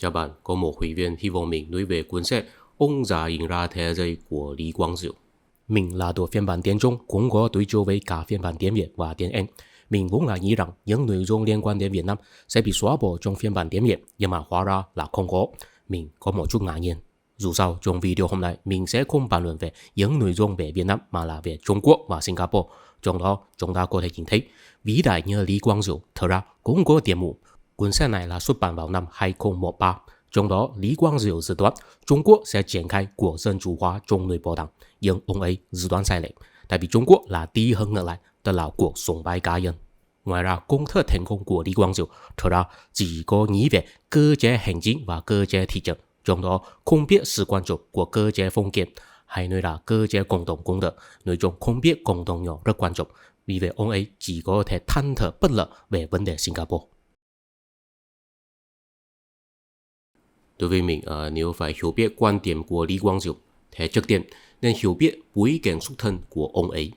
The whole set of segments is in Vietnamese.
Chào bạn, có một hội viên hy vọng mình nói về cuốn sách Ông già nhìn ra thế giới của Lý Quang Diệu. Mình là thuộc phiên bản tiếng Trung, cũng có đối chiếu với cả phiên bản tiếng Việt và tiếng Anh. Mình vốn là nghĩ rằng những nội dung liên quan đến Việt Nam sẽ bị xóa bỏ trong phiên bản tiếng Việt, nhưng mà hóa ra là không có. Mình có một chút ngạc nhiên. Dù sao, trong video hôm nay, mình sẽ không bàn luận về những nội dung về Việt Nam mà là về Trung Quốc và Singapore. Trong đó, chúng ta có thể nhìn thấy vĩ đại như Lý Quang Diệu thật ra cũng có điểm mù. Cuốn sách này là xuất bản vào năm 2013. Trong đó, Lý Quang Diệu dự đoán Trung Quốc sẽ triển khai cuộc dân chủ hóa trong nội bộ đảng, nhưng ông ấy dự đoán sai lệch, tại vì Trung Quốc là đi hơn ngược lại, tức là cuộc sùng bái cá nhân. Ngoài ra, công thức thành công của Lý Quang Diệu thật ra chỉ có nghĩ về cơ chế hành chính và cơ chế thị trường, trong đó không biết sự quan trọng của cơ chế phong kiến, hay nói là cơ chế cộng đồng công đức, nói chung không biết cộng đồng nhỏ rất quan trọng, vì vậy ông ấy chỉ có thể than thở bất lợi về vấn đề Singapore. Đối với mình, nếu phải hiểu biết quan điểm của Lý Quang Diệu, thì trước tiên nên hiểu biết bối cảnh xuất thân của ông ấy.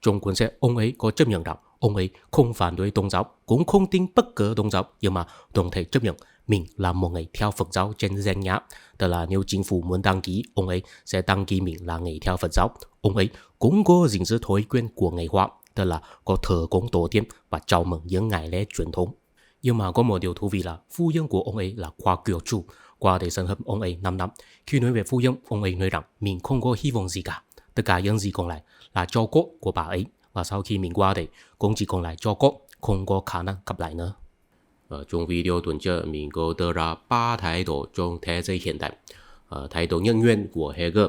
Trong cuốn sách, ông ấy có chấp nhận rằng ông ấy không phản đối tôn giáo, cũng không tin bất cứ tôn giáo, nhưng mà đồng thời chấp nhận mình là một người theo Phật giáo trên danh nghĩa. Tức là nếu chính phủ muốn đăng ký, ông ấy sẽ đăng ký mình là người theo Phật giáo. Ông ấy cũng có gìn giữ thói quen của người Hoa, tức là có thờ cúng tổ tiên và chào mừng những ngày lễ truyền thống. Nhưng mà có một điều thú vị là phu nhân của ông ấy là Khoa Kiều Chu. Qua để sân hấp ông ấy 5 năm. Khi nói về phu nhân, ông ấy nói rằng mình không có hy vọng gì cả. Tất cả những gì còn lại là tro cốt của bà ấy. Và sau khi mình qua đây, cũng chỉ còn lại tro cốt, không có khả năng gặp lại nữa. Trong video tuần trước, mình có đưa ra 3 thái độ trong thế giới hiện đại. Thái độ nhân nguyên của Hegel,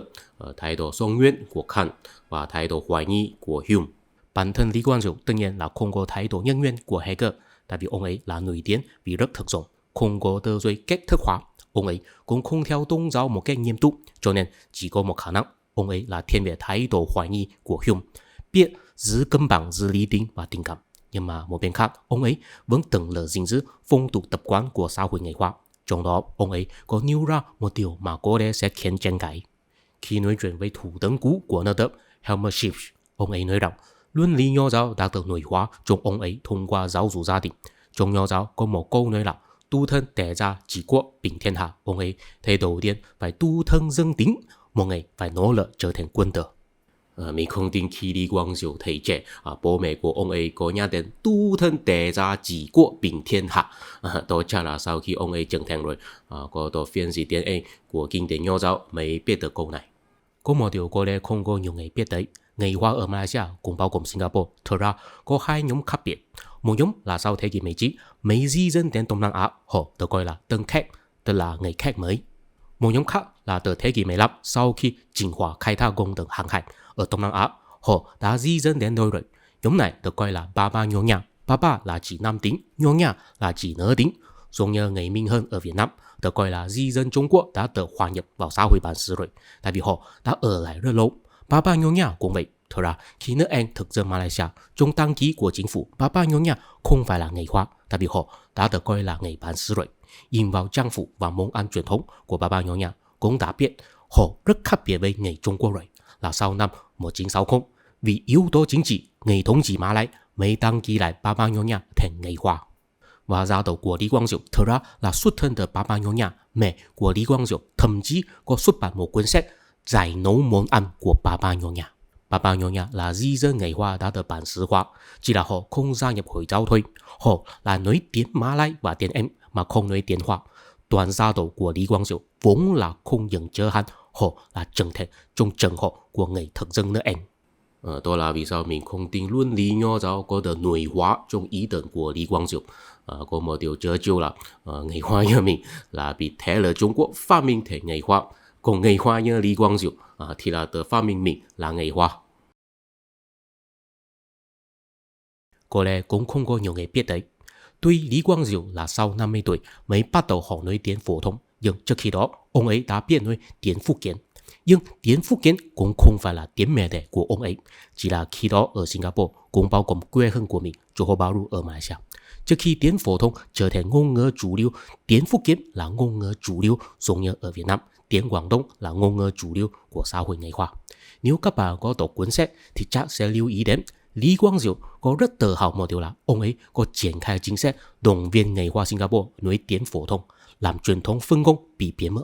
thái độ song nguyên của Kant và thái độ hoài nghi của Hume. Bản thân Lý Quang Diệu tất nhiên là không có thái độ nhân nguyên của Hegel, tại vì ông ấy là nổi tiếng vì rất thực dụng, không có tư duy cách thức hóa. Ông ấy cũng không theo tôn giáo một cách nghiêm túc, cho nên chỉ có một khả năng, ông ấy là thiên về thái độ hoài nghi của Hume, biết giữ cân bằng giữa lý tính và tình cảm. Nhưng mà một bên khác, ông ấy vẫn từng là gìn giữ phong tục tập quán của xã hội người Hoa. Trong đó, ông ấy có nêu ra một điều mà có lẽ sẽ khiến tranh cãi. Khi nói chuyện với thủ tướng cũ của nước Đức, Helmut Schmidt, ông ấy nói rằng luân lý nho giáo đã được nội hóa trong ông ấy thông qua giáo dục gia đình. Trong nho giáo có một câu nói là tu thân tể ra chỉ quốc bình thiên hạ. Ông ấy thấy đầu tiên phải tu thân dân tính, một ngày phải nỗ lực trở thành quân tử. Mình không tin khi Lý Quang Diệu thầy trẻ, bố mẹ của ông ấy có nhắc đến tu thân tể ra chỉ quốc bình thiên hạ. Đó chắc là sau khi ông ấy trưởng thành rồi, có đọc phiên dịch tiếng Anh của kinh tế nho giáo mới biết được câu này. Có một điều có lẽ không có nhiều người biết đấy. Người Hoa ở Malaysia cũng bao gồm Singapore, thật ra có hai nhóm khác biệt. Một nhóm là sau thế kỷ 19, mấy di dân đến Đông Nam Á, họ được gọi là tân khách, tức là người khách mới. Một nhóm khác là từ thế kỷ 15, sau khi Chính Hòa khai thác công đường hàng hải ở Đông Nam Á, họ đã di dân đến nơi rồi. Nhóm này được gọi là Baba Nyonya. Baba là chỉ nam tính, Nyonya là chỉ nữ tính. Giống như người Minh Hơn ở Việt Nam, được gọi là di dân Trung Quốc đã được hòa nhập vào xã hội bản xứ rồi, tại vì họ đã ở lại rất lâu. Baba Nyonya cũng vậy. Thật ra, khi nước Anh thực dân Malaysia, trong đăng ký của chính phủ, Baba Nyonya không phải là người Hoa, tại vì họ đã được coi là người bản xứ rồi. Nhìn vào trang phục và món ăn truyền thống của Baba Nyonya cũng đã biết họ rất khác biệt với người Trung Quốc rồi. Là sau năm 1960, vì yếu tố chính trị, người thống trị Mã Lai mới đăng ký lại Baba Nyonya thành người Hoa. Và gia đầu của Lý Quang Diệu thật ra là xuất thân từ Baba Nyonya. Mẹ của Lý Quang Diệu thậm chí có xuất bản một cuốn sách giải nấu món ăn của Baba Nyonya. Baba Nyonya là di dân người Hoa đã được bản xứ hóa, chỉ là họ không gia nhập Hồi giáo thôi. Họ là nói tiếng Mã Lai và tiếng Anh mà không nói tiếng Hoa. Toàn gia đầu của Lý Quang Diệu vốn là không nhận chớ hắn, họ là chân thể trong trường họ của người thực dân nước Anh. Đó là vì sao mình không tin luân lý nho giáo có được nội hóa trong ý tưởng của Lý Quang Diệu. Có một điều chớ trêu là người Hoa như mình là bị thế lực Trung Quốc phát minh thành người Hoa, còn người Hoa như Lý Quang Diệu thì là được phát minh mình là người Hoa. Có lẽ cũng không có nhiều người biết đấy. Tuy Lý Quang Diệu là sau 50 tuổi mới bắt đầu học nói tiếng phổ thông, nhưng trước khi đó ông ấy đã biết nói tiếng Phúc Kiến. Nhưng tiếng Phúc Kiến cũng không phải là tiếng mẹ đẻ của ông ấy, chỉ là khi đó ở Singapore cũng bao gồm quê hương của mình, Johor Bahru ở Malaysia. Trước khi tiếng phổ thông trở thành ngôn ngữ chủ lưu, tiếng Phúc Kiến là ngôn ngữ chủ lưu giống như ở Việt Nam, tiếng Quảng Đông là ngôn ngữ chủ lưu của xã hội người Hoa. Nếu các bạn có đọc cuốn sách thì chắc sẽ lưu ý đến Lý Quang Diệu có rất tự hào một điều là ông ấy có triển khai chính sách động viên người Hoa Singapore nói tiếng phổ thông, làm truyền thống phân công bị biến mất.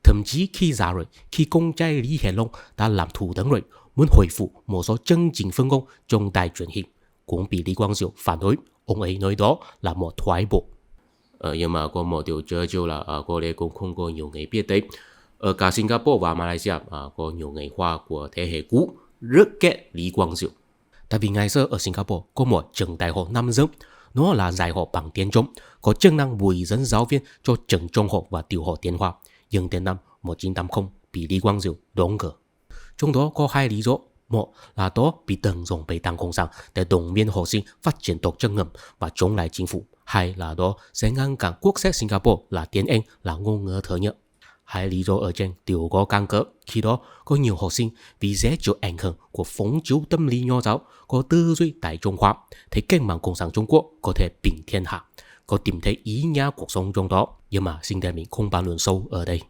Thậm chí khi già rồi, khi con trai Lý Hiển Long đã làm thủ tướng rồi, muốn hồi phục một số chân chính phân công trong đài truyền hình, cũng bị Lý Quang Diệu phản đối. Ông ấy nói đó là một thoái bộ. Nhưng mà có một điều trớ trêu là có lẽ cũng không có nhiều người biết đấy. Ở cả Singapore và Malaysia có nhiều người Hoa của thế hệ cũ rất ghét Lý Quang Diệu. Tại vì ngày xưa ở Singapore có một trường đại học nam giới, nó là đại học bằng tiếng Trung, có chức năng bồi dưỡng giáo viên cho trường trung học và tiểu học tiếng Hoa. Nhưng đến năm 1980 bị Lý Quang Diệu đóng cửa. Trong đó có hai lý do. Một là đó bị tận dụng bởi Đảng Cộng sản để động viên học sinh phát triển tổ chức ngầm và chống lại chính phủ. Hai là đó sẽ ngăn cản quốc sách Singapore là tiếng Anh là ngôn ngữ thứ nhất. Hai lý do ở trên đều có căn cứ. Khi đó có nhiều học sinh vì dễ chịu ảnh hưởng của phong trào tâm lý nho giáo, có tư duy tại Trung Hoa, thấy cách mạng Cộng sản Trung Quốc có thể bình thiên hạ, có tìm thấy ý nghĩa cuộc sống trong đó. Nhưng mà xin đại mình không bàn luận sâu ở đây.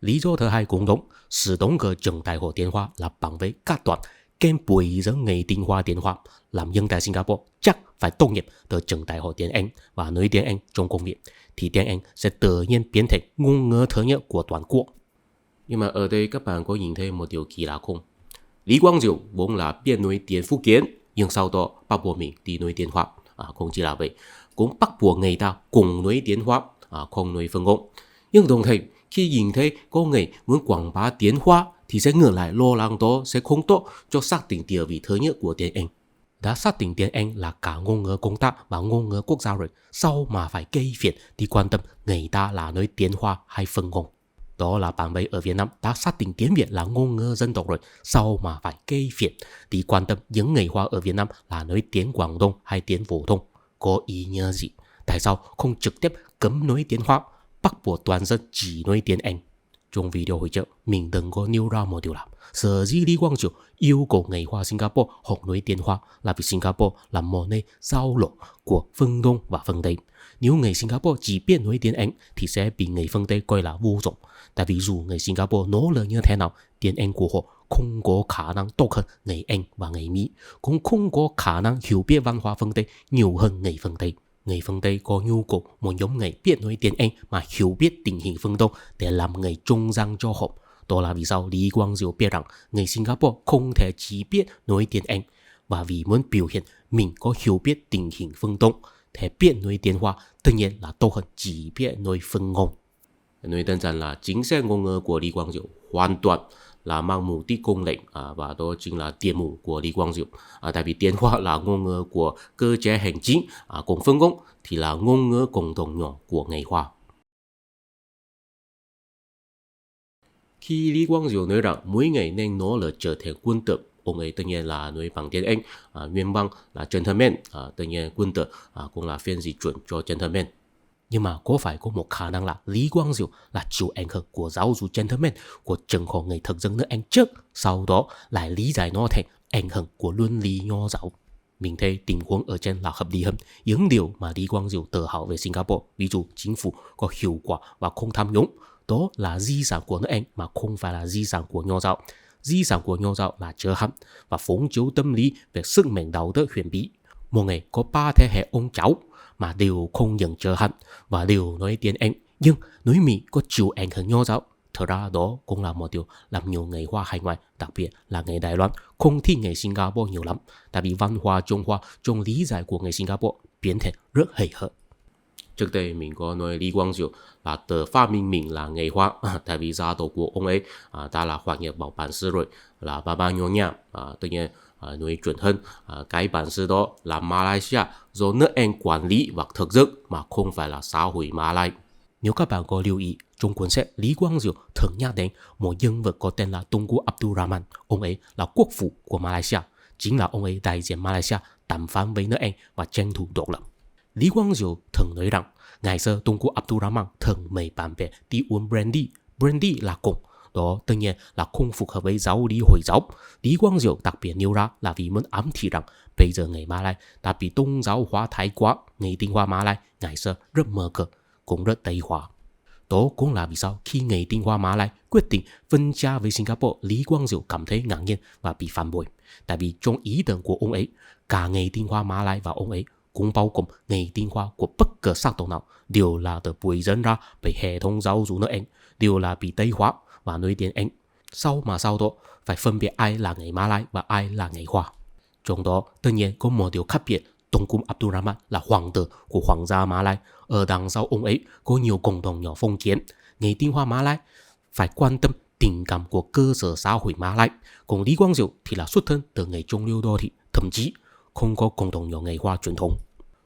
Lý do thứ hai cũng đúng, sử dụng của trường đại học tiếng Hoa là bằng với các đoạn kèm bồi dưỡng nghề tiếng Hoa tiếng Hoa, làm dân tại Singapore chắc phải tốt nghiệp từ trường đại học tiếng Anh và nói tiếng Anh trong công việc, thì tiếng Anh sẽ tự nhiên biến thành ngôn ngữ thứ nhất của toàn quốc. Nhưng mà ở đây các bạn có nhìn thấy một điều kỳ lạ không? Lý Quang Diệu vốn là biết nói tiếng Phúc Kiến, nhưng sau đó bắt buộc mình đi nói tiếng Hoa. Không chỉ là vậy, cũng bắt buộc người ta cùng nói tiếng Hoa, không nói phân ngôn. Nhưng đồng thời, khi nhìn thấy có người muốn quảng bá tiếng Hoa thì sẽ ngược lại lo lắng đó sẽ không tốt cho xác định địa vị thứ nhất của tiếng Anh. Đã xác định tiếng Anh là cả ngôn ngữ công tác và ngôn ngữ quốc gia rồi, sau mà phải gây phiền thì quan tâm người ta là nói tiếng Hoa hay phân ngôn. Đó là bạn bè ở Việt Nam đã xác định tiếng Việt là ngôn ngữ dân tộc rồi, sau mà phải gây phiền thì quan tâm những người Hoa ở Việt Nam là nói tiếng Quảng Đông hay tiếng phổ thông. Có ý nghĩa gì? Tại sao không trực tiếp cấm nói tiếng Hoa, bắt buộc toàn dân chỉ nói tiếng Anh? Trong video hồi trước, mình từng có nêu ra một điều là sở dĩ Lý Quang Diệu yêu cầu người Hoa Singapore học nói tiếng Hoa là vì Singapore là một nơi giao lộ của phương Đông và phương Tây. Nếu người Singapore chỉ biết nói tiếng Anh thì sẽ bị người phương Tây coi là vô dụng. Tại vì dù người Singapore nỗ lực như thế nào, tiếng Anh của họ không có khả năng tốt hơn người Anh và người Mỹ, cũng không có khả năng hiểu biết văn hóa phương Tây nhiều hơn người phương Tây. Người phương Tây có nhu cầu một nhóm người biết nói tiếng Anh mà hiểu biết tình hình phương Đông để làm người trung gian cho họ. Đó là vì sao Lý Quang Diệu biết rằng người Singapore không thể chỉ biết nói tiếng Anh, và vì muốn biểu hiện mình có hiểu biết tình hình phương Đông thì biết nói tiếng Hoa tất nhiên là tốt hơn chỉ biết nói phân ngôn. Nói đơn giản là chính sách ngôn ngữ của Lý Quang Diệu hoàn toàn là mang mục đích công lệnh, và đó chính là tiền mục của Lý Quang Diệu. Tại vì tiếng Hoa là ngôn ngữ của cơ chế hành chính, còn phân ngôn thì là ngôn ngữ cộng đồng nhỏ của người Hoa. Khi Lý Quang Diệu nói rằng mỗi người nên nỗ lực trở thành quân tử, ông ấy tất nhiên là nói bằng tiếng Anh, nguyên văn là gentleman, tất nhiên quân tử cũng là phiên dịch chuẩn cho gentleman. Nhưng mà có phải có một khả năng là Lý Quang Diệu là chịu ảnh hưởng của giáo dục gentleman của trường học người thực dân nước Anh trước, sau đó lại lý giải nó thành ảnh hưởng của luân lý nho giáo? Mình thấy tình huống ở trên là hợp lý hơn. Những điều mà Lý Quang Diệu tự hào về Singapore, ví dụ chính phủ có hiệu quả và không tham nhũng, đó là di sản của nước Anh mà không phải là di sản của nho giáo. Di sản của nho giáo là chớ hẳn và phóng chiếu tâm lý về sức mạnh đạo đức huyền bí. Một ngày có 3 thế hệ ông cháu mà đều không nhận chớ hẳn và đều nói tiếng Anh, nhưng nói Mỹ có chịu ảnh hưởng nho giáo. Thật ra đó cũng là một điều làm nhiều người Hoa hải ngoại, đặc biệt là người Đài Loan, không thích người Singapore nhiều lắm. Tại vì văn hóa Trung Hoa trong lý giải của người Singapore biến thể rất hời hợt. Trước đây mình có nói Lý Quang Diệu là tự phát minh mình là người Hoa, tại vì gia tộc của ông ấy đã là Hoa nhập vào bản sư rồi, là ba ba nho nhã, tất nhiên nói chuẩn hơn, cái bản sư đó là Malaysia do nước Anh quản lý và thực dựng mà không phải là xã hội Malay. Nếu các bạn có lưu ý, trong cuốn sách Lý Quang Diệu thường nhắc đến một nhân vật có tên là Tunku Abdul Rahman. Ông ấy là quốc phụ của Malaysia, chính là ông ấy đại diện Malaysia đàm phán với nước Anh và tranh thủ độc lập. Lý Quang Diệu thường nói rằng ngày xưa Tunku Abdul Rahman thường mời bạn bè đi uống brandy. Brandy là cồn, đó tất nhiên là không phù hợp với giáo lý Hồi giáo. Lý Quang Diệu đặc biệt nêu ra là vì muốn ám thị rằng bây giờ người Malay đã bị tôn giáo hóa thái quá, người tinh hoa Malay ngày xưa rất mơ cờ, cũng rất Tây hóa. Đó cũng là vì sao khi người tinh hoa Malay quyết định phân chia với Singapore, Lý Quang Diệu cảm thấy ngạc nhiên và bị phản bội. Tại vì trong ý tưởng của ông ấy, cả người tinh hoa Malay và ông ấy cũng bao gồm ngày tiến hóa của bất cứ sắc tộc nào đều là được bồi dưỡng ra bởi hệ thống giáo dục nước Anh, đều là bị Tây hóa và nói tiếng Anh. Sau đó phải phân biệt ai là người Mã Lai và ai là người Hoa. Trong đó tất nhiên có một điều khác biệt. Tunku Abdurrahman là hoàng tử của hoàng gia Mã Lai. Ở đằng sau ông ấy có nhiều cộng đồng nhỏ phong kiến. Người tiến hóa Mã Lai phải quan tâm tình cảm của cơ sở xã hội Mã Lai. Còn Lý Quang Diệu thì là xuất thân từ người trung lưu đô thị, thậm chí không có cộng đồng nhỏ người Hoa truyền thống.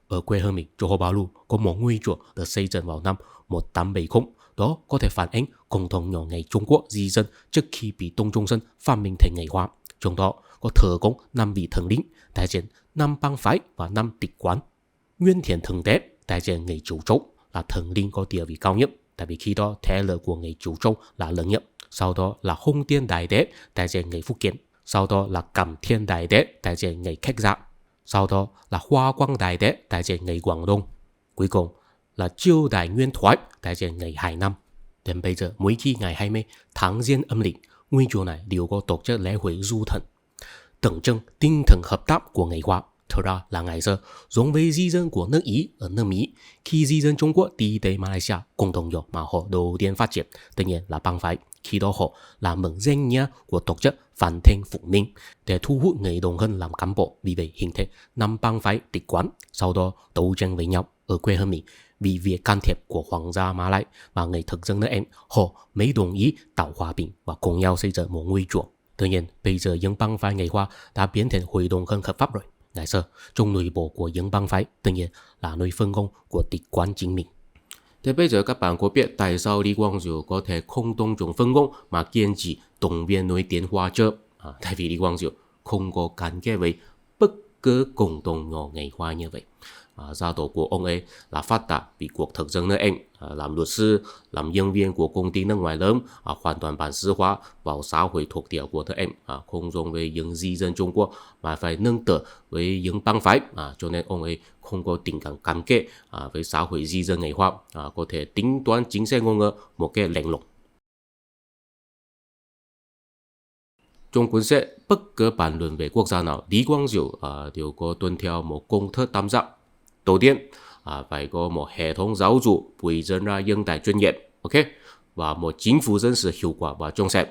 Ở quê hương mình, Johor Bahru có một ngôi chùa được xây dựng vào năm 1870. Đó có thể phản ánh cộng đồng nhỏ người Trung Quốc di dân trước khi bị Đông Trung Sơn phát minh thành người Hoa. Trong đó có thờ cúng 5 vị thần linh đại diện 5 bang phái và 5 tịch quán. Nguyên Thiền Thần Đế đại diện người Chủ Châu là thần linh có địa vị cao nhất, tại vì khi đó thế lực của người Chủ Châu là lớn nhất. Sau đó là Hung Tiên Đại Đế đại diện người Phúc Kiến. Sau đó là Cảm Thiên Đại Đế đại diện người Khách Gia. Sau đó là Hoa Quang Đại Đế đại diện người Quảng Đông. Cuối cùng là Chiêu Đại Nguyên Thoại đại diện người Hải Nam. Đến bây giờ mỗi khi ngày 20 tháng Giêng âm lịch, ngôi chùa này đều có tổ chức lễ hội du thần, tượng trưng tinh thần hợp tác của người Hoa. Thật ra là ngày xưa giống với di dân của nước Ý ở nước Mỹ, khi di dân Trung Quốc đi tới Malaysia, cộng đồng nhỏ mà họ đầu tiên phát triển tất nhiên là bang phái. Khi đó họ là mượn danh nghĩa của tổ chức Phản Thiên Phục Minh để thu hút người đồng hương làm cán bộ, vì vậy hình thành 5 bang phái tịch quán, sau đó đấu tranh với nhau. Ở quê hương mình, vì việc can thiệp của hoàng gia Mã Lai và người thực dân nước Anh, họ mới đồng ý tạo hòa bình và cùng nhau xây dựng một ngôi chùa. Tuy nhiên, bây giờ những bang phái người Hoa đã biến thành hội đồng hương hợp pháp rồi. Ngày xưa, trong nội bộ của những bang phái, tất nhiên là nơi phân công của tịch quán chính mình. Thế bây giờ các bạn có biết tại sao Lý Quang Diệu có thể không tôn trọng phân công mà kiên trì đồng biên nói tiếng Hoa chưa? Tại vì Lý Quang Diệu không có gắn kết với bất cứ cộng đồng nhỏ người Hoa như vậy. Gia tộc của ông ấy là phát đạt vì cuộc thực dân nước Anh, làm luật sư, làm nhân viên của công ty nước ngoài lớn, hoàn toàn bản xứ hóa vào xã hội thuộc địa của nước Anh, không giống với những di dân Trung Quốc mà phải nương tựa với những bang phái, cho nên ông ấy không có tình cảm gắn kết với xã hội di dân người Hoa, có thể tính toán chính sách ngôn ngữ một cách lạnh lùng. Trong cuốn sách bất cứ bàn luận về quốc gia nào, Lý Quang Diệu đều có tuân theo một công thức tam giác. Đầu tiên, phải có một hệ thống giáo dục bồi dưỡng ra nhân tài chuyên nghiệp, và một chính phủ dân sự hiệu quả và trong sạch.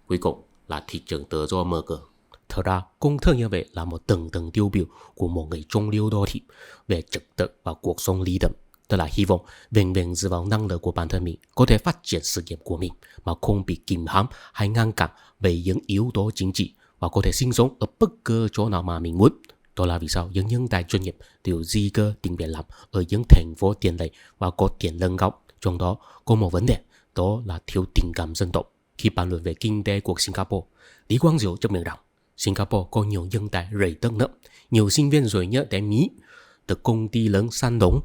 Cuối cùng là thị trường tự do mở cửa. Thật ra, công thức như vậy là một tầng tiêu biểu của một người trung lưu đô thị về trật tự và cuộc sống lý tưởng. Tức là hy vọng vẹn vẹn dựa vào năng lực của bản thân mình có thể phát triển sự nghiệp của mình mà không bị kìm hãm hay ngăn cản bởi những yếu tố chính trị, và có thể sinh sống ở bất cứ chỗ nào mà mình muốn. Đó là vì sao những nhân tài chuyên nghiệp đều di cư tìm việc làm ở những thành phố tiện lợi và có tiền lương cao. Trong đó có một vấn đề, đó là thiếu tình cảm dân tộc. Khi bàn luận về kinh tế của Singapore, Lý Quang Diệu chấp nhận rằng Singapore có nhiều nhân tài rời đất nước, nhiều sinh viên giỏi nhất tại Mỹ được công ty lớn săn đón.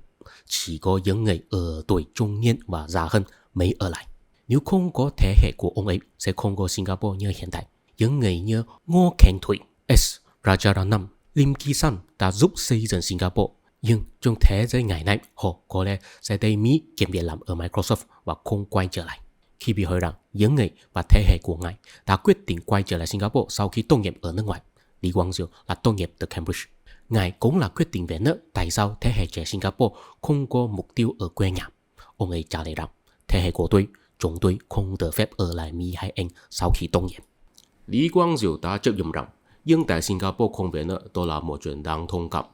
Chỉ có những người ở tuổi trung niên và già hơn mới ở lại. Nếu không có thế hệ của ông ấy, sẽ không có Singapore như hiện tại. Những người như Ngô Khánh Thủy, S. Rajaratnam, Lim Ki San đã giúp xây dựng Singapore. Nhưng trong thế giới ngày nay, họ có lẽ sẽ tới Mỹ kiếm việc làm ở Microsoft và không quay trở lại. Khi bị hỏi rằng những người và thế hệ của ngài đã quyết định quay trở lại Singapore sau khi tốt nghiệp ở nước ngoài, Lý Quang Diệu là tốt nghiệp từ Cambridge. Ngài cũng là quyết định về nước tại sao thế hệ trẻ Singapore không có mục tiêu ở quê nhà. Ông ấy trả lời rằng, thế hệ của chúng tôi không được phép ở lại Mỹ hay Anh sau khi tốt nghiệp. Lý Quang Diệu đã chấp nhận rằng nhưng tại Singapore không về nữa, đó là một chuyện đáng thông cảm.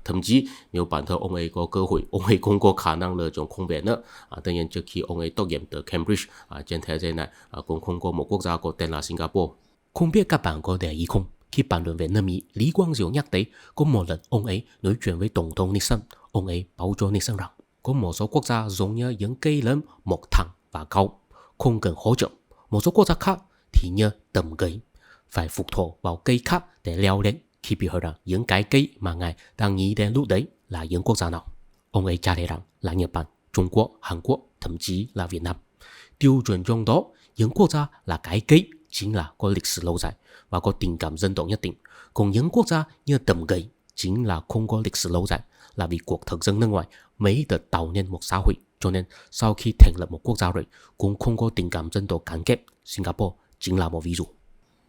Thậm chí nếu bản thân ông ấy có cơ hội, ông ấy cũng có khả năng lựa chọn không về nữa. Tất nhiên trước khi ông ấy tốt nghiệp từ Cambridge, trên thế giới này cũng không có một quốc gia có tên là Singapore. Không biết các bạn có để ý không? Khi bàn luận về nước Mỹ, Lý Quang Diệu nhắc tới có một lần ông ấy nói chuyện với Tổng thống Nixon. Ông ấy bảo cho Nixon rằng có một số quốc gia giống như những cây lớn mọc thẳng và cao, không cần hỗ trợ. Một số quốc gia khác thì như tầm cây, phải phụ thuộc vào cây khác để leo lên. Khi bị hỏi rằng những cái cây mà ngài đang nghĩ đến lúc đấy là những quốc gia nào, ông ấy trả lời rằng là Nhật Bản, Trung Quốc, Hàn Quốc, thậm chí là Việt Nam. Tiêu chuẩn trong đó, những quốc gia là cái cây chính là có lịch sử lâu dài và có tình cảm dân tộc nhất định. Còn những quốc gia như tầm cây chính là không có lịch sử lâu dài, là vì cuộc thực dân nước ngoài mới được tạo nên một xã hội. Cho nên sau khi thành lập một quốc gia rồi cũng không có tình cảm dân tộc gắn kết. Singapore chính là một ví dụ.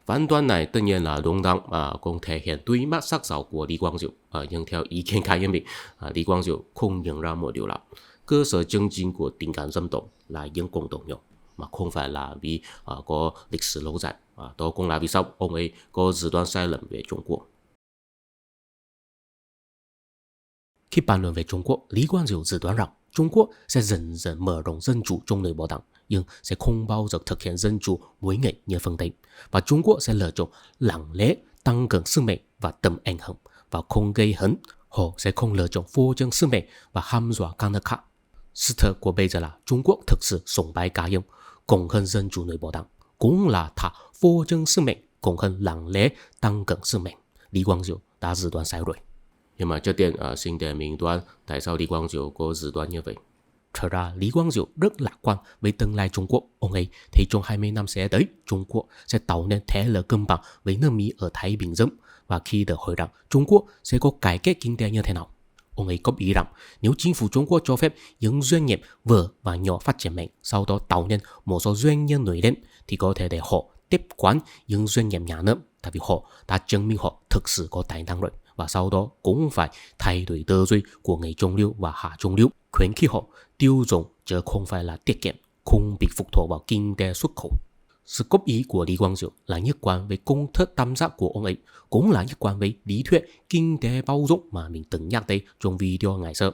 phán đoán này tất nhiên là đúng đắn cũng thể hiện đối mắt sắc sảo của Lý Quang Diệu. Nhưng theo ý kiến cá nhân mình, Lý Quang Diệu không nhận ra một điều là cơ sở chân chính của tình cảm dân tộc là những cộng đồng nhỏ, mà không phải là vì có lịch sử lâu dài. Đó cũng là vì sao ông ấy có dự đoán sai lầm về Trung Quốc. Khi bàn luận về Trung Quốc, Lý Quang Diệu dự đoán rằng Trung Quốc sẽ dần dần mở rộng dân chủ trong nội bộ đảng, nhưng sẽ không bao giờ thực hiện dân chủ mỗi ngày như phương Tây. Và Trung Quốc sẽ lựa chọn lặng lẽ tăng cường sức mạnh và tầm ảnh hưởng, và không gây hấn. Họ sẽ không lựa chọn phô trương sức mạnh và hăm dọa các nước khác. Sự thật của bây giờ là Trung Quốc thực sự sùng bái cá nhân, còn hơn dân chủ nội bộ đảng, cũng là thả phô trương sức mạnh, còn hơn lặng lẽ tăng cường sức mạnh. Lý Quang Diệu đã dự đoán sai rồi. Nhưng mà trước tiên xin để mình đoán tại sao Lý Quang Diệu có dự đoán như vậy. Thật ra Lý Quang Diệu rất lạc quan với tương lai Trung Quốc. Ông ấy thấy trong 20 năm sẽ tới, Trung Quốc sẽ tạo nên thế lực cân bằng với nước Mỹ ở Thái Bình Dương. Và khi được hỏi rằng Trung Quốc sẽ có cải cách kinh tế như thế nào, ông ấy góp ý rằng nếu chính phủ Trung Quốc cho phép những doanh nghiệp vừa và nhỏ phát triển mạnh, sau đó tạo nên một số doanh nhân nổi lên, thì có thể để họ tiếp quản những doanh nghiệp nhà nước, tại vì họ đã chứng minh họ thực sự có tài năng rồi. Và sau đó cũng phải thay đổi tư duy của người trung lưu và hạ trung lưu, khuyến khích họ tiêu dùng chứ không phải là tiết kiệm, không bị phụ thuộc vào kinh tế xuất khẩu. Sự góp ý của Lý Quang Diệu là nhất quán với công thức tam giác của ông ấy, cũng là nhất quán với lý thuyết kinh tế bao dung mà mình từng nhắc tới trong video ngày xưa.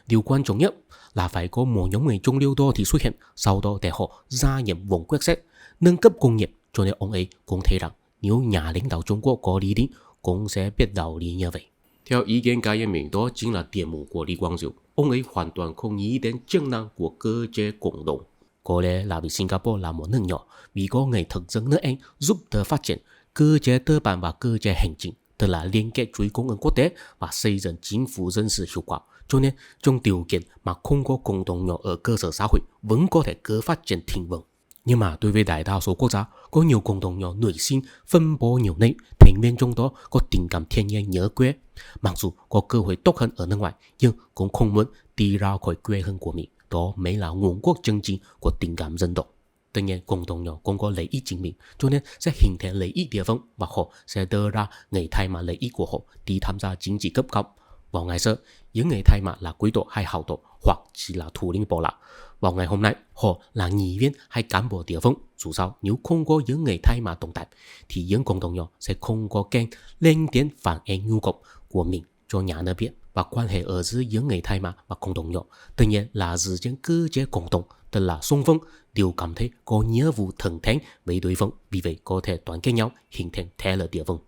Điều quan trọng nhất là phải có một nhóm người trung lưu đó thì xuất hiện, sau đó để họ gia nhập vùng quyết sách, nâng cấp công nghiệp. Cho nên ông ấy cũng thấy rằng nếu nhà lãnh đạo Trung Quốc có lý tính, cũng sẽ biết đạo lý như vậy. Theo ý kiến cá nhân mình, đó chính là điểm mù của Lý Quang Diệu. Ông ấy hoàn toàn không nghĩ đến chức năng của cơ chế cộng đồng. Có lẽ là vì Singapore là một nước nhỏ, vì có người thực dân nước Anh giúp đỡ phát triển cơ chế tư bản và cơ chế hành chính, tức là liên kết chuỗi cung ứng quốc tế và xây dựng chính phủ dân sự hiệu quả. Cho nên trong điều kiện mà không có cộng đồng nhỏ ở cơ sở xã hội vẫn có thể cứ phát triển thịnh vượng. Nhưng mà đối với đại đa số quốc gia, có nhiều cộng đồng nhỏ nảy sinh phân bố nhiều nơi, thành viên trong đó có tình cảm thiên nhiên nhớ quê. Mặc dù có cơ hội tốt hơn ở nước ngoài, nhưng cũng không muốn đi ra khỏi quê hương của mình. Đó mới là nguồn gốc chân chính của tình cảm dân tộc. Tuy nhiên, cộng đồng nhỏ cũng có lợi ích chính mình, cho nên sẽ hình thành lợi ích địa phương và họ sẽ đưa ra người thay mặt lợi ích của họ đi tham gia chính trị cấp cao. Vào ngày xưa, những người thay mặt là quý tộc hay hào tộc hoặc chỉ là thủ lĩnh bộ lạc. Vào ngày hôm nay, họ là nghị viên hay cán bộ địa phương. Dù sao, nếu không có những người thay mặt tồn tại, thì những cộng đồng nhỏ sẽ không có kênh lên tiếng phản ánh nhu cầu của mình cho nhà nước biết. Và quan hệ ở giữa những người thay mặt và cộng đồng nhỏ tự nhiên là dựa trên cơ chế cộng đồng, tức là song phương đều cảm thấy có nghĩa vụ thẳng thắn với đối phương, vì vậy có thể đoàn kết nhau hình thành thế lực địa phương.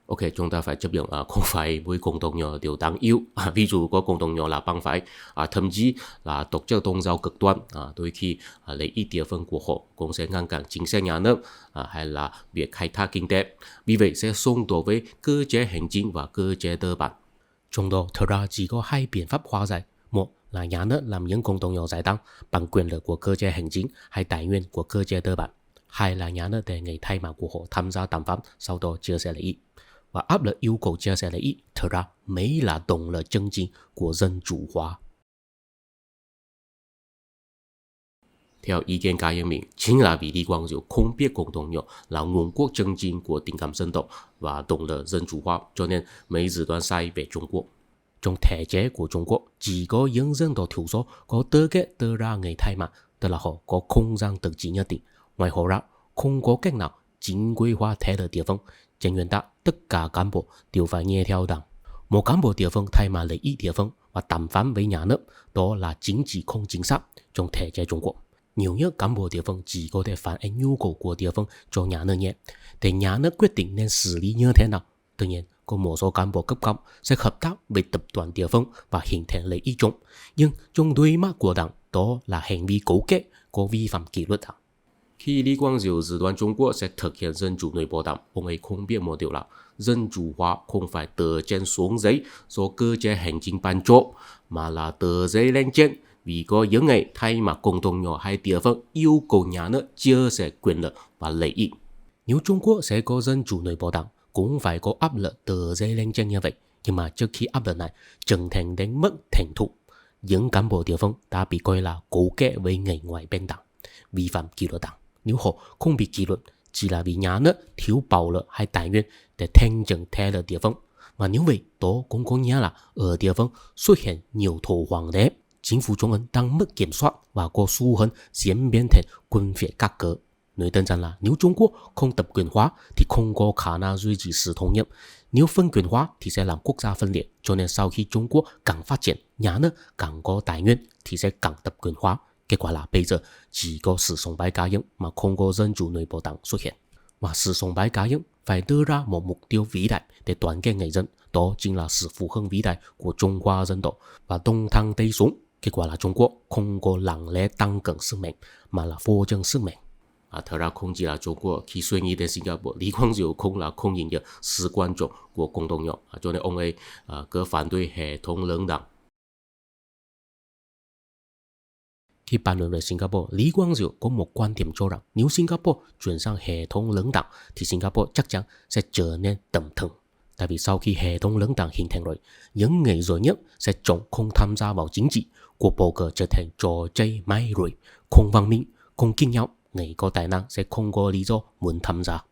Ok, chúng ta phải chấp nhận không phải mỗi cộng đồng nhỏ đều đáng yêu. Ví dụ có cộng đồng nhỏ là bang phái, thậm chí là tổ chức tôn giáo cực đoan. Đôi khi lợi ích địa phương của họ cũng sẽ ngăn cản chính sách nhà nước hay là việc khai thác kinh tế. Vì vậy sẽ xung đột với cơ chế hành chính và cơ chế tư bản. Trong đó thật ra chỉ có hai biện pháp hóa giải. Một là nhà nước làm những cộng đồng nhỏ giải tăng bằng quyền lực của cơ chế hành chính hay tài nguyên của cơ chế tư bản. Hai là nhà nước để người thay mặt của họ tham gia đàm phán, sau đó chia sẻ lợi ích. Và áp lực yêu cầu chia sẻ lợi ích thật ra mới là động lực chân chính của dân chủ hóa. Theo ý kiến cá nhân mình, chính là vì Lý Quang Diệu không biết cộng đồng nhỏ là nguồn gốc chân chính của tình cảm dân tộc và động lực dân chủ hóa, cho nên mới dự đoán sai về Trung Quốc. Trong thể chế của Trung Quốc, chỉ có những dân tộc thiểu số có tư cách đưa ra người thay mặt, tức là họ có không gian tự trị nhất định. Ngoài họ ra, không có cách nào chính quy hóa thế lực địa phương. Trên nguyên tắc, tất cả cán bộ đều phải nghe theo đảng. Một cán bộ địa phương thay mặt lợi ích địa phương và đàm phán với nhà nước, đó là chính trị không chính xác trong thể chế Trung Quốc. Nhiều nhất cán bộ địa phương chỉ có thể phản ánh nhu cầu của địa phương cho nhà nước nhé, để nhà nước quyết định nên xử lý như thế nào. Tuy nhiên, có một số cán bộ cấp cao sẽ hợp tác với tập đoàn địa phương và hình thành lợi ích chung. Nhưng trong đôi mắt của đảng, đó là hành vi cấu kết, có vi phạm kỷ luật đảng. Khi Lý Quang Diệu dự đoán Trung Quốc sẽ thực hiện dân chủ nội bộ đảng, ông ấy không biết một điều là dân chủ hóa không phải từ trên xuống dưới do cơ chế hành chính ban cho, mà là từ dưới lên trên, vì có những người thay mặt cộng đồng nhỏ hay địa phương yêu cầu nhà nước chia sẻ quyền lực và lợi ích. Nếu Trung Quốc sẽ có dân chủ nội bộ đảng, cũng phải có áp lực từ dưới lên trên như vậy. Nhưng mà trước khi áp lực này trưởng thành đến mức thành thục, những cán bộ địa phương đã bị coi là cấu kết với người ngoài bên đảng, vi phạm kỷ luật đảng. Nếu họ không bị kỷ luật chỉ là vì nhà nước thiếu bạo lực hay tài nguyên để thanh trừng theo là địa phương. Và như vậy, đó cũng có nghĩa là ở địa phương xuất hiện nhiều thổ hoàng đế, chính phủ trung ương đang mất kiểm soát và có xu hướng diễn biến thành quân phiệt các cỡ. Nói đơn giản là nếu Trung Quốc không tập quyền hóa thì không có khả năng duy trì sự thống nhất. Nếu phân quyền hóa thì sẽ làm quốc gia phân liệt. Cho nên sau khi Trung Quốc càng phát triển, nhà nước càng có tài nguyên thì sẽ càng tập quyền hóa. Kết quả là bây giờ chỉ có sự sùng bái cá nhân mà không có dân chủ nội bộ đảng xuất hiện. Và sự sùng bái cá nhân phải đưa ra một mục tiêu vĩ đại để đoàn kết người dân. Đó chính là sự phù hợp vĩ đại của Trung Hoa dân tộc và đông thăng tây xuống. Kết quả là Trung Quốc không có lặng lẽ tăng cường sức mạnh mà là phô trương sức mạnh. Thật ra không chỉ là Trung Quốc, khi suy nghĩ đến Singapore, Lý Quang Diệu cũng là không nhìn được sự quan trọng của Cộng đồng nhỏ, cho nên ông ấy cứ phản đối hệ thống lưỡng đảng. Khi bàn luận về Singapore, Lý Quang Diệu có một quan điểm cho rằng nếu Singapore chuyển sang hệ thống lưỡng đảng thì Singapore chắc chắn sẽ trở nên tầm thường. Tại vì sau khi hệ thống lưỡng đảng hình thành rồi, những người giỏi nhất sẽ chọn không tham gia vào chính trị, cuộc bầu cử trở thành trò chơi mai rủi, không văn minh, không kinh nhau. Người có tài năng sẽ không có lý do muốn tham gia.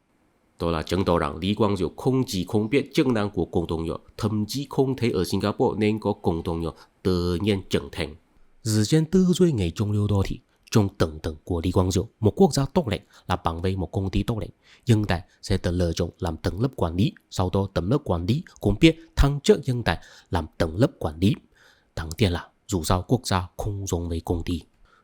Đó là chứng tỏ rằng Lý Quang Diệu không chỉ không biết chức năng của cộng đồng nhỏ, thậm chí không thấy ở Singapore nên có cộng đồng nhỏ tự nhiên trưởng thành. Dựa trên tư duy người trung lưu đô thị, trong tưởng tượng của Lý Quang Diệu, một quốc gia tốt lành là bằng với một công ty tốt lành. Nhân tài sẽ được lựa chọn làm tầng lớp quản lý, sau đó tầng lớp quản lý cũng biết thăng chức nhân tài làm tầng lớp quản lý. Đáng tiếc là dù sao quốc gia không giống với công ty.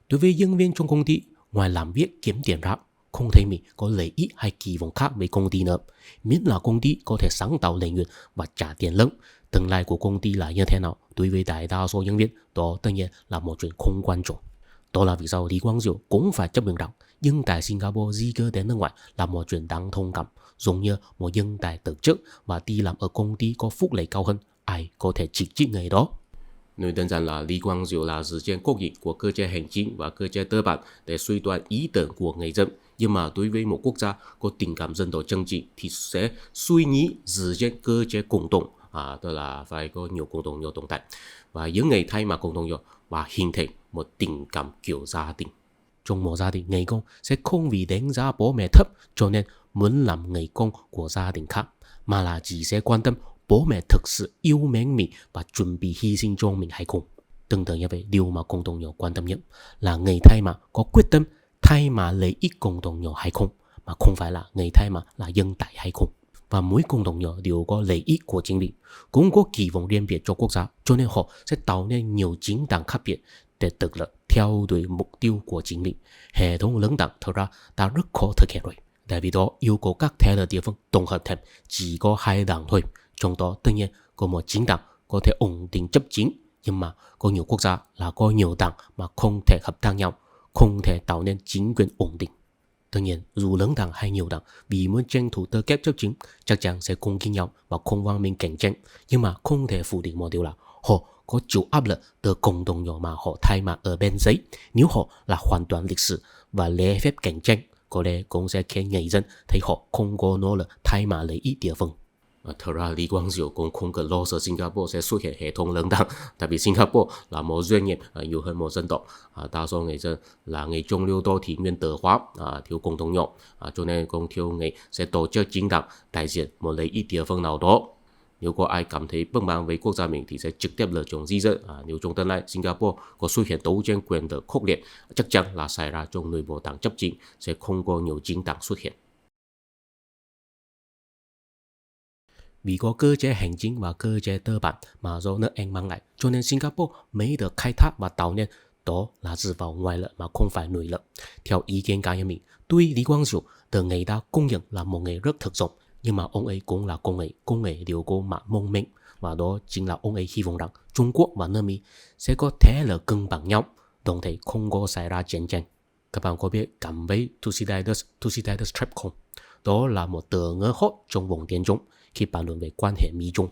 Đối với nhân viên trong công ty, ngoài làm việc kiếm tiền ra, không thấy mình có lợi ích hay kỳ vọng khác với công ty nữa. Miễn là công ty có thể sáng tạo lợi nhuận và trả tiền lớn, tương lai của công ty là như thế nào đối với đại đa số nhân viên, đó tất nhiên là một chuyện không quan trọng. Đó là vì sao Lý Quang Diệu cũng phải chấp nhận rằng nhân tài Singapore di cư đến nước ngoài là một chuyện đáng thông cảm, giống như một nhân tài từ chức và đi làm ở công ty có phúc lợi cao hơn, ai có thể chỉ trích người đó. Nói đơn giản là Lý Quang Diệu là sử dụng quốc nghị của cơ chế hành chính và cơ chế tư bản để suy đoán ý tưởng của người dân. Nhưng mà đối với một quốc gia có tình cảm dân tộc chính trị thì sẽ suy nghĩ sử dụng cơ chế cộng đồng, tức là phải có nhiều cộng đồng nhỏ tồn tại. Và những người thay mà cộng đồng nhỏ và hình thành một tình cảm kiểu gia đình. Trong một gia đình, người con sẽ không vì đánh giá bố mẹ thấp cho nên muốn làm người con của gia đình khác, mà là chỉ sẽ quan tâm bố mẹ thực sự yêu mến mình và chuẩn bị hy sinh cho mình hay không. Tương tự như vậy, điều mà cộng đồng nhỏ quan tâm nhất là người thay mà có quyết tâm thay mà lợi ích cộng đồng nhỏ hay không, mà không phải là người thay mà là dân tài hay không. Và mỗi cộng đồng nhỏ đều có lợi ích của chính mình, cũng có kỳ vọng riêng biệt cho quốc gia, cho nên họ sẽ tạo nên nhiều chính đảng khác biệt để thực lực theo đuổi mục tiêu của chính mình. Hệ thống lưỡng đảng thật ra đã rất khó thực hiện rồi. Tại vì đó yêu cầu các thế lực địa phương tổng hợp thành chỉ có 2 đảng thôi. Trong đó tất nhiên có một chính đảng có thể ổn định chấp chính, nhưng mà có nhiều quốc gia là có nhiều đảng mà không thể hợp tác nhau, không thể tạo nên chính quyền ổn định. Tất nhiên, dù lớn đảng hay nhiều đảng vì muốn tranh thủ tư cách chấp chính chắc chắn sẽ cùng kinh nhau và không văn minh cạnh tranh, nhưng mà không thể phủ định một điều là họ có chịu áp lực từ cộng đồng nhỏ mà họ thay mà ở bên dưới. Nếu họ là hoàn toàn lịch sử và lễ phép cạnh tranh, có lẽ cũng sẽ khiến người dân thấy họ không có nỗ lực thay mà lợi ích địa phương. Thật ra Lý Quang Diệu cũng không cần lo sợ Singapore sẽ xuất hiện hệ thống lưỡng đảng, tại vì Singapore là một doanh nghiệp nhiều hơn một dân tộc. Đa số người dân là người trung lưu đô thị nguyên tử hóa, thiếu cộng đồng nhỏ, cho nên cũng thiếu người sẽ tổ chức chính đảng đại diện một lợi ích địa phương nào đó. Nếu có ai cảm thấy bất mãn với quốc gia mình thì sẽ trực tiếp lựa chọn di dân. Nếu trong tương lai Singapore có xuất hiện đấu tranh quyền lực khốc liệt, chắc chắn là xảy ra trong nội bộ đảng chấp chính, sẽ không có nhiều chính đảng xuất hiện. Vì có cơ chế hành chính và cơ chế tư bản mà do nước Anh mang lại, cho nên Singapore mới được khai thác và tạo nên, đó là dựa vào ngoại lực mà không phải nội lực. Theo ý kiến cá nhân mình, tuy Lý Quang Diệu được người ta công nhận là một người rất thực dụng, nhưng mà ông ấy cũng là công nghệ đều có mặt mong manh, và đó chính là ông ấy hy vọng rằng Trung Quốc và nước Mỹ sẽ có thể là cân bằng nhau, đồng thời không có xảy ra chiến tranh. Các bạn có biết cảm với Thucydides Trap không? Đó là một từ ngữ hot trong vùng tiếng Trung khi bàn luận về quan hệ Mỹ-Trung.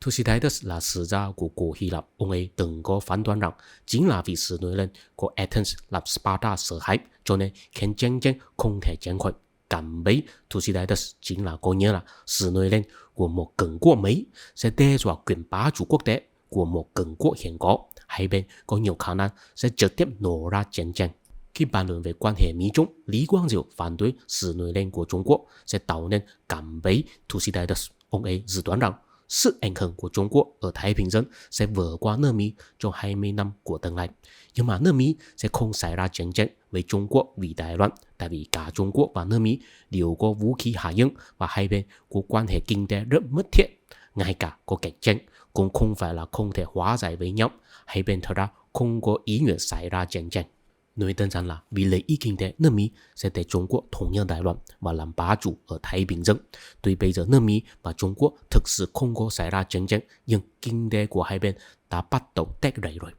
Thucydides là sử gia của cổ Hy Lạp. Ông ấy từng có phán đoán rằng chính là vì sự nổi lên của Athens làm Sparta sợ hãi, cho nên khiến chiến tranh không thể tránh khỏi. Cảm với Thucydides chính là có nghĩa là sự nổi lên của một cường quốc mới sẽ đe dọa quyền bá chủ quốc tế của một cường quốc hiện có. Hai bên có nhiều khả năng sẽ trực tiếp nổ ra chiến tranh. Khi bàn luận về quan hệ Mỹ Trung, Lý Quang Diệu phản đối sự nổi lên của Trung Quốc sẽ tạo nên cạm bẫy Thucydides. Ông ấy dự đoán rằng sự ảnh hưởng của Trung Quốc ở Thái Bình Dương sẽ vượt qua nước Mỹ trong 20 năm của tương lai. Nhưng mà nước Mỹ sẽ không xảy ra chiến tranh với Trung Quốc vì Đài Loan, tại vì cả Trung Quốc và nước Mỹ đều có vũ khí hạt nhân và hai bên có quan hệ kinh tế rất mật thiết. Ngay cả có cạnh tranh cũng không phải là không thể hóa giải với nhau. Hai bên thật ra không có ý nguyện xảy ra chiến tranh. Nói đơn giản là vì lợi ích kinh tế, nước Mỹ sẽ để Trung Quốc thống nhất Đài Loan và làm bá chủ ở Thái Bình Dương. Tuy bây giờ nước Mỹ và Trung Quốc thực sự không có xảy ra chiến tranh, nhưng kinh tế của hai bên đã bắt đầu tách rời rồi.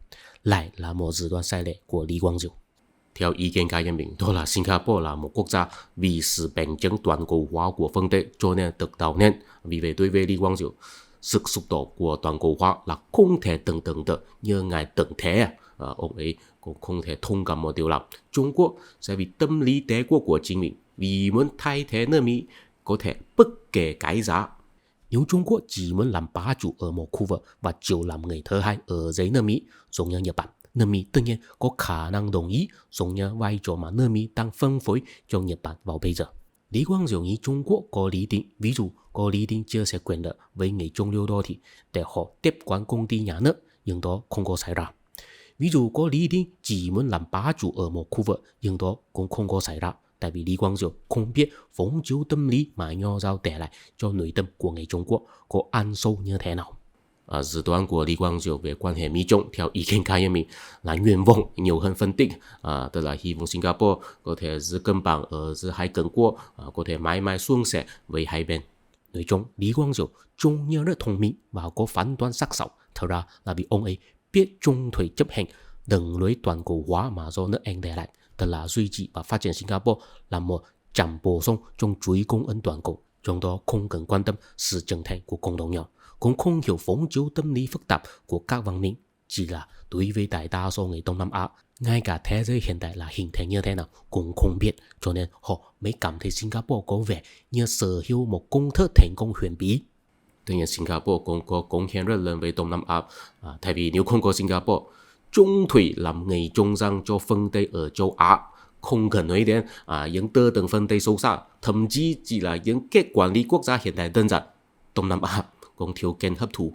Lại là một dự đoán sai lệch của Lý Quang Diệu. Theo ý kiến cá nhân mình, đó là Singapore là một quốc gia vì sự bành trướng toàn cầu hóa của phương Tây cho nên được tạo nên. Vì vậy đối với Lý Quang Diệu, sự sụp đổ của toàn cầu hóa là không thể tưởng tượng được như ngài tưởng thế. Ông ấy cũng không thể thông cảm một điều là Trung Quốc sẽ vì tâm lý đế quốc của chính mình, vì muốn thay thế nước Mỹ có thể bất kể cái giá. Nếu Trung Quốc chỉ muốn làm bá chủ ở một khu vực và chiều làm người thứ hai ở dưới nước Mỹ, giống như Nhật Bản, nước Mỹ tất nhiên có khả năng đồng ý giống như vai trò mà nước Mỹ đang phân phối cho Nhật Bản vào bây giờ. Lý Quang Diệu nghĩ Trung Quốc có lý định, ví dụ có lý định chia sẻ quyền lợi với người Trung Lưu đô thị để họ tiếp quản công ty nhà nước, nhưng đó không có xảy ra. Ví dụ có lý định chỉ muốn làm bá chủ ở một khu vực, nhưng đó cũng không có xảy ra. Tại vì Lý Quang Diệu không biết phóng chiếu tâm lý mà Nho Giao để lại cho nội tâm của người Trung Quốc có ăn sâu như thế nào. Dự đoán của Lý Quang Diệu về quan hệ Mỹ Trung theo ý kiến cá nhân mình là nguyện vọng nhiều hơn phân tích, tức là hy vọng Singapore có thể giữ cân bằng ở giữa hai cường quốc, có thể mãi mãi suôn sẻ với hai bên. Nói chung, Lý Quang Diệu trông như rất thông minh và có phán đoán sắc sảo. Thật ra là vì ông ấy biết trung thủy chấp hành đường lối toàn cầu hóa mà do nước Anh để lại, tức là duy trì và phát triển Singapore là một trạm bổ sung trong chuỗi cung ứng toàn cầu. Trong đó không cần quan tâm sự trưởng thành của cộng đồng nhỏ, cũng không hiểu phóng chiếu tâm lý phức tạp của các văn minh. Chỉ là đối với đại đa số người Đông Nam Á, ngay cả thế giới hiện tại là hình thành như thế nào cũng không biết, cho nên họ mới cảm thấy Singapore có vẻ như sở hữu một công thức thành công huyền bí. Tuy nhiên Singapore cũng có cống hiến rất lớn với Đông Nam Á, tại vì nếu không có Singapore, trung thủy làm người trung gian cho phương Tây ở châu Á, không cần nói đến những tư tưởng phương Tây sâu xa, thậm chí chỉ là những kết quản lý quốc gia hiện tại đơn giản, Đông Nam Á cũng thiếu kênh hấp thụ.